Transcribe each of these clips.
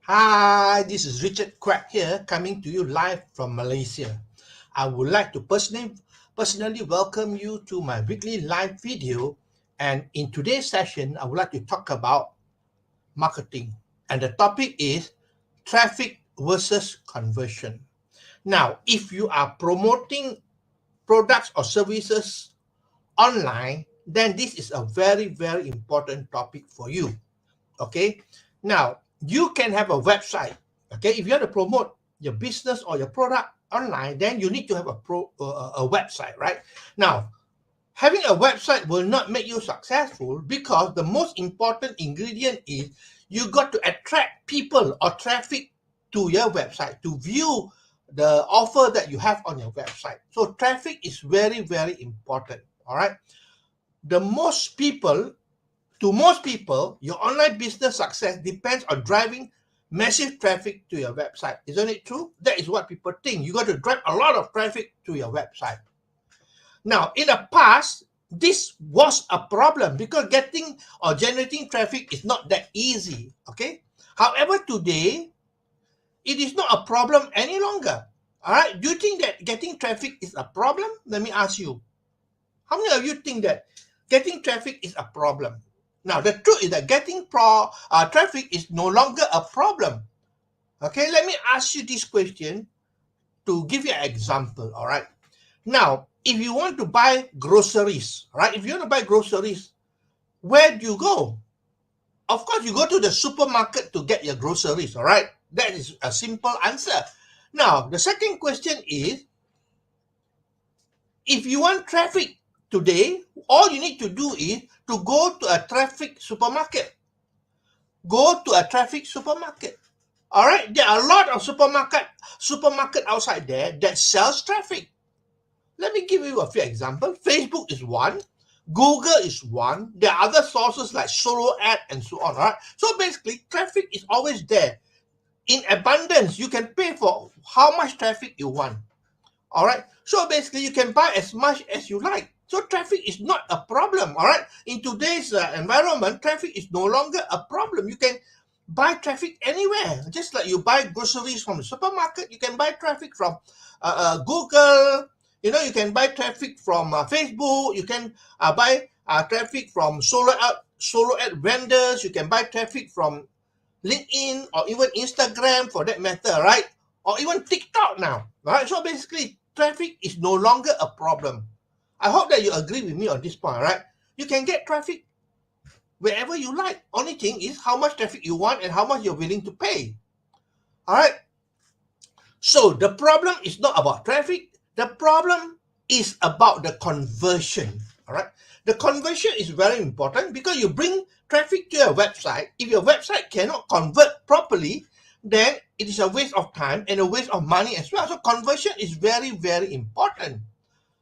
Hi, this is Richard Quack here, coming to you live from Malaysia. I would like to personally welcome you to my weekly live video. And in today's session, I would like to talk about marketing. And the topic is traffic versus conversion. Now, if you are promoting products or services online, then this is a very, very important topic for you. Okay, now you can have a website. Okay, if you want to promote your business or your product online, then you need to have a website, right? Now, having a website will not make you successful because the most important ingredient is you got to attract people or traffic to your website to view the offer that you have on your website. So traffic is very, very important. All right, the most people to most people, your online business success depends on driving massive traffic to your website. Isn't it true? That is what people think. You got to drive a lot of traffic to your website. Now, in the past, this was a problem because getting or generating traffic is not that easy. Okay. However, today, it is not a problem any longer. All right. Do you think that getting traffic is a problem? Let me ask you. How many of you think that getting traffic is a problem? Now, the truth is that getting traffic is no longer a problem. Okay, let me ask you this question to give you an example. All right. Now, if you want to buy groceries, right? If you want to buy groceries, where do you go? Of course, you go to the supermarket to get your groceries. All right. That is a simple answer. Now, the second question is if you want traffic today, all you need to do is to go to a traffic supermarket. Go to a traffic supermarket. All right, there are a lot of supermarket outside there that sells traffic. Let me give you a few examples. Facebook is one. Google is one. There are other sources like Solo Ad and so on. All right. So basically, traffic is always there in abundance. You can pay for how much traffic you want. All right. So basically, you can buy as much as you like. So traffic is not a problem. All right. In today's environment, traffic is no longer a problem. You can buy traffic anywhere. Just like you buy groceries from the supermarket, you can buy traffic from Google. You can buy traffic from Facebook. You can buy traffic from solo ad vendors. You can buy traffic from LinkedIn or even Instagram for that matter, right? Or even TikTok now, right? So basically, traffic is no longer a problem. I hope that you agree with me on this point, right? You can get traffic wherever you like. Only thing is how much traffic you want and how much you're willing to pay. All right. So the problem is not about traffic. The problem is about the conversion. All right. The conversion is very important because you bring traffic to your website. If your website cannot convert properly, then it is a waste of time and a waste of money as well. So conversion is very, very important.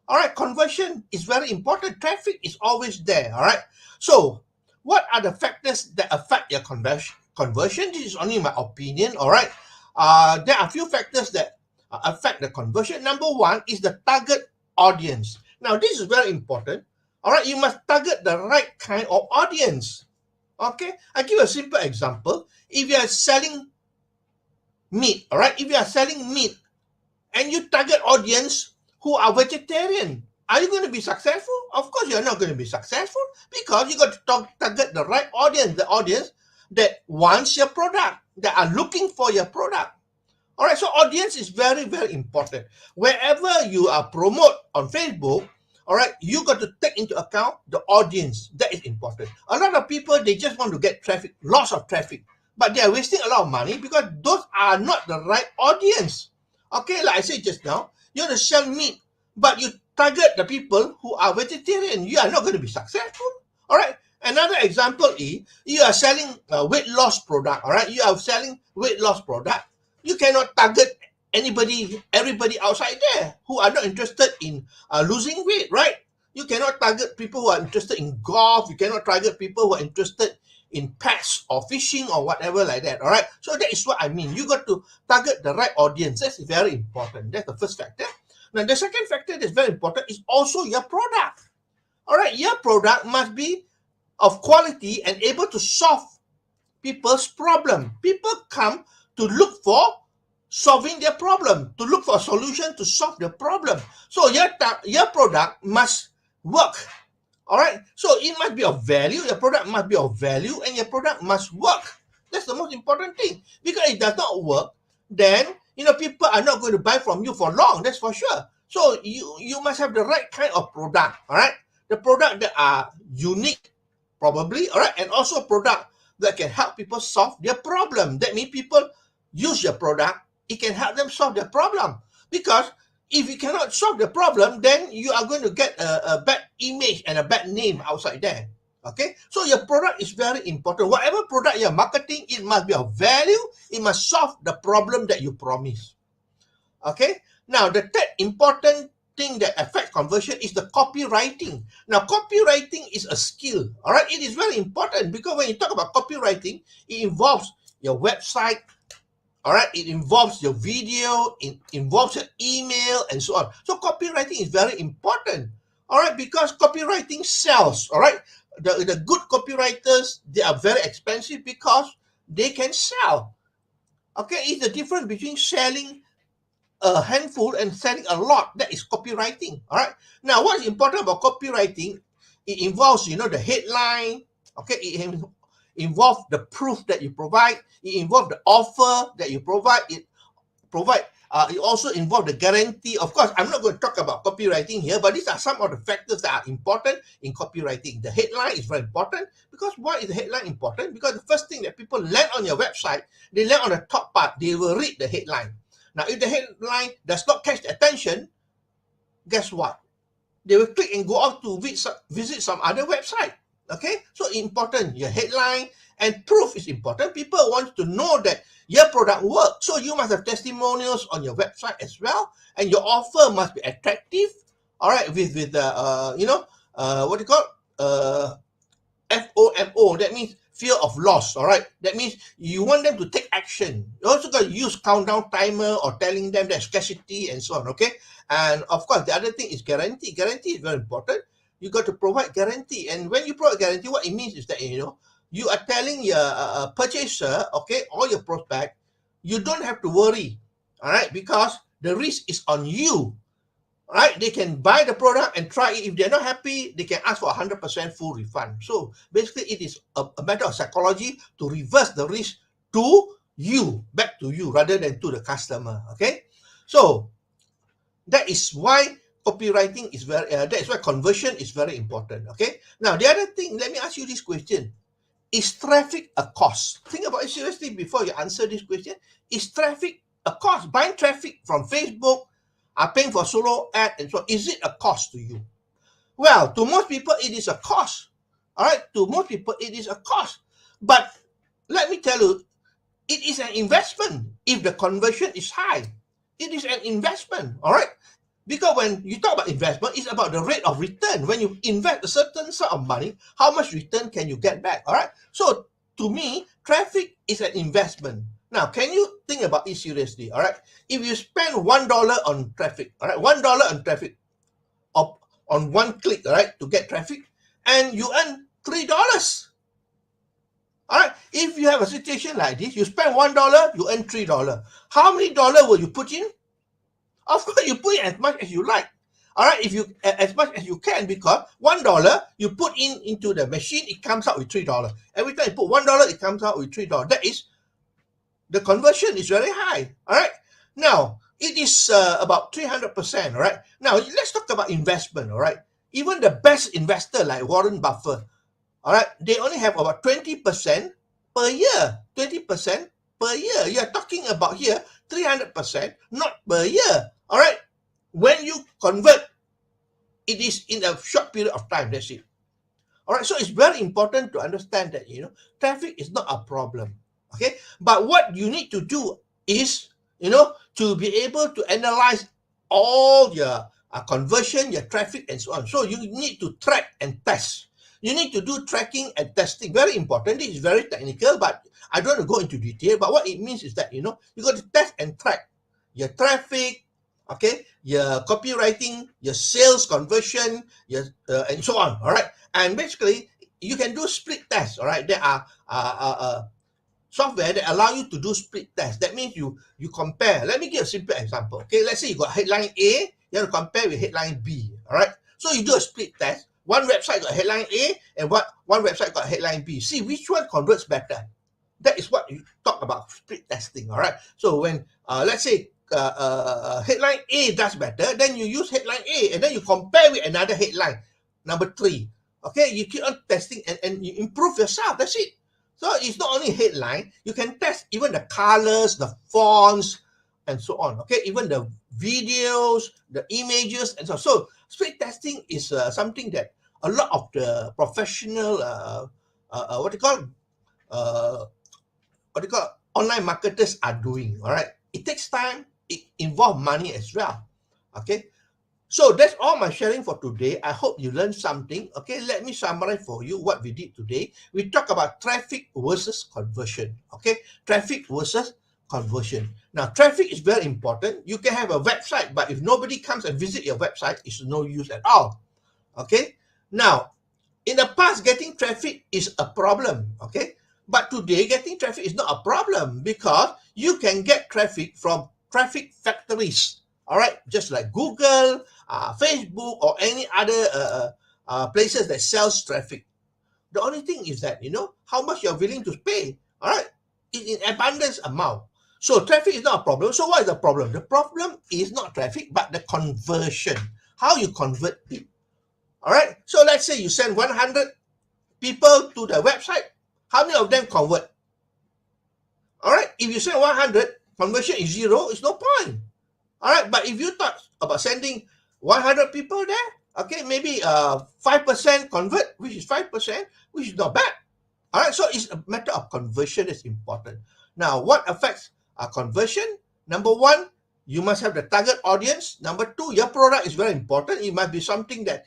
All right. Conversion is very important. Traffic is always there. All right. So what are the factors that affect your conversion? This is only my opinion. All right. There are a few factors that affect the conversion. Number one is the target audience. Now, this is very important. All right, you must target the right kind of audience. Okay, I give a simple example. If you are selling meat, all right, if you are selling meat and you target audience who are vegetarian, are you going to be successful? Of course, you're not going to be successful because you got to target the right audience, the audience that wants your product, that are looking for your product. All right, so audience is very, very important. Wherever you are promote on Facebook, all right, you got to take into account the audience. That is important. A lot of people, they just want to get traffic, lots of traffic, but they are wasting a lot of money because those are not the right audience. Okay, like I said just now, you want to sell meat, but you target the people who are vegetarian. You are not going to be successful. All right. Another example is you are selling a weight loss product. All right, you are selling weight loss product. You cannot target everybody outside there who are not interested in losing weight, right? You cannot target people who are interested in golf. You cannot target people who are interested in pets or fishing or whatever like that. All right. So that is what I mean. You got to target the right audience. That's very important. That's the first factor. Now, the second factor that's very important is also your product. All right. Your product must be of quality and able to solve people's problem. People come to look for solving their problem, to look for a solution to solve the problem. So your product must work. All right. So it must be of value. Your product must be of value, and your product must work. That's the most important thing. Because if it does not work, then people are not going to buy from you for long. That's for sure. So you must have the right kind of product. All right. The product that are unique, probably. All right, and also product that can help people solve their problem. That means people use your product. It can help them solve their problem. Because if you cannot solve the problem, then you are going to get a bad image and a bad name outside there. Okay, so your product is very important. Whatever product you're marketing, it must be of value. It must solve the problem that you promise. Okay, now the third important thing that affects conversion is the copywriting. Now, copywriting is a skill. All right, it is very important because when you talk about copywriting, it involves your website. All right, it involves your video, it involves your email, and so on. So copywriting is very important. All right, because copywriting sells. All right, the good copywriters, they are very expensive because they can sell. Okay, it's the difference between selling a handful and selling a lot. That is copywriting. All right, now what's important about copywriting, it involves the headline. Okay, it involves the proof that you provide. It involves the offer that you provide. It also involves the guarantee. Of course, I'm not going to talk about copywriting here, but these are some of the factors that are important in copywriting. The headline is very important. Because why is the headline important? Because the first thing that people land on your website, they land on the top part. They will read the headline. Now, if the headline does not catch the attention, guess what? They will click and go out to visit some other website. Okay, so important, your headline and proof is important. People want to know that your product works. So you must have testimonials on your website as well. And your offer must be attractive. All right, with what do you call FOMO, that means fear of loss. All right, that means you want them to take action. You also got to use countdown timer or telling them there's scarcity and so on. Okay, and of course the other thing is guarantee. Guarantee is very important. You got to provide guarantee, and when you provide guarantee, what it means is that you are telling your purchaser, okay, or your prospect, you don't have to worry. All right, because the risk is on you. Right, they can buy the product and try it. If they're not happy, they can ask for 100% full refund. So basically, it is a matter of psychology to reverse the risk to you, back to you, rather than to the customer. Okay, so that is why copywriting is that is why conversion is very important. Okay, now the other thing, let me ask you this question: is traffic a cost? Think about it seriously before you answer this question. Is traffic a cost? Buying traffic from Facebook, paying for solo ad, and so on, is it a cost to you? Well, to most people, it is a cost. All right, to most people, it is a cost. But let me tell you, it is an investment if the conversion is high. It is an investment, all right? Because when you talk about investment, it's about the rate of return. When you invest a certain sum of money, how much return can you get back, all right? So to me, traffic is an investment. Now, can you think about it seriously, all right? If you spend $1 on traffic, all right, $1 on traffic, on one click, all right, to get traffic, and you earn $3. All right, if you have a situation like this, you spend $1, you earn $3. How many dollars will you put in? Of course, you put in as much as you like. All right, if you as much as you can, because $1 you put into the machine, it comes out with $3. Every time you put $1, it comes out with $3. That is, the conversion is very high. All right, now it is about 300%. All right, now let's talk about investment. All right, even the best investor like Warren Buffett, all right, they only have about 20% per year. 20% per year. You're talking about here 300%, not per year. All right, when you convert, it is in a short period of time. That's it. All right, so it's very important to understand that traffic is not a problem. Okay, but what you need to do is to be able to analyze all your conversion, your traffic, and so on. So you need to track and test. You need to do tracking and testing. Very important. This is very technical, but I don't want to go into detail. But what it means is that you got to test and track your traffic, okay, your copywriting, your sales conversion, your and so on. All right, and basically you can do split tests. All right, there are software that allow you to do split test. That means you compare. Let me give a simple example. Okay, let's say you got headline A, you have to compare with headline B. All right. So you do a split test. One website got headline A and one website got headline B. See which one converts better. That is what you talk about split testing. All right. So when let's say headline A does better, then you use headline A and then you compare with another headline, number 3. Okay, you keep on testing and you improve yourself. That's it. So it's not only headline, you can test even the colors, the fonts, and so on. Okay, even the videos, the images, and so on. So split testing is something that a lot of the professional, what do you call, uh, online marketers are doing. All right, it takes time. It involves money as well. Okay, so that's all my sharing for today. I hope you learned something. Okay, let me summarize for you what we did today. We talk about traffic versus conversion. Okay, traffic versus conversion. Now, traffic is very important. You can have a website, but if nobody comes and visit your website, it's no use at all. Okay, now, in the past, getting traffic is a problem. Okay, but today, getting traffic is not a problem because you can get traffic from traffic factories. All right, just like Google, Facebook, or any other places that sells traffic. The only thing is that how much you're willing to pay. All right, in abundance amount. So traffic is not a problem. So what is the problem? The problem is not traffic, but the conversion. How you convert it. All right. So let's say you send 100 people to the website. How many of them convert? All right. If you send 100, conversion is 0. It's no point. All right. But if you thought about sending 100 people there, okay, maybe 5% convert, which is 5%, which is not bad. All right. So it's a matter of conversion is important. Now, what affects conversion? Number 1, you must have the target audience. Number 2, your product is very important. It must be something that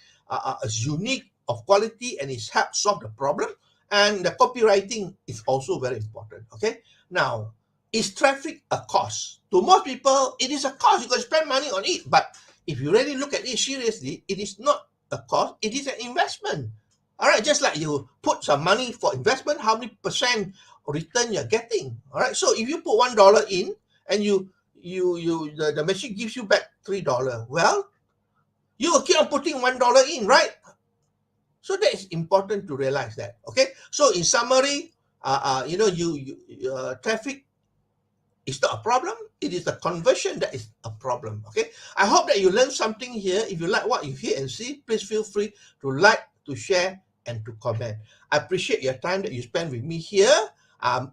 is unique, of quality, and is help solve the problem. And the copywriting is also very important. Okay. Now, is traffic a cost? To most people, it is a cost. You can spend money on it. But if you really look at it seriously, it is not a cost. It is an investment. All right. Just like you put some money for investment, how many percent return you're getting? All right. So if you put $1 in and the machine gives you back $3, well, you will keep on putting $1 in, right? So that is important to realize that. Okay. So in summary, traffic is not a problem. It is the conversion that is a problem. Okay. I hope that you learned something here. If you like what you hear and see, please feel free to like, to share, and to comment. I appreciate your time that you spend with me here.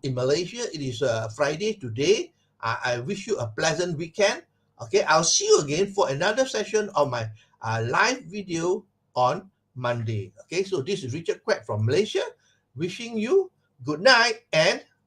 In Malaysia, it is Friday today. I wish you a pleasant weekend. Okay. I'll see you again for another session of my live video on Monday. Okay. So this is Richard Quek from Malaysia, wishing you good night and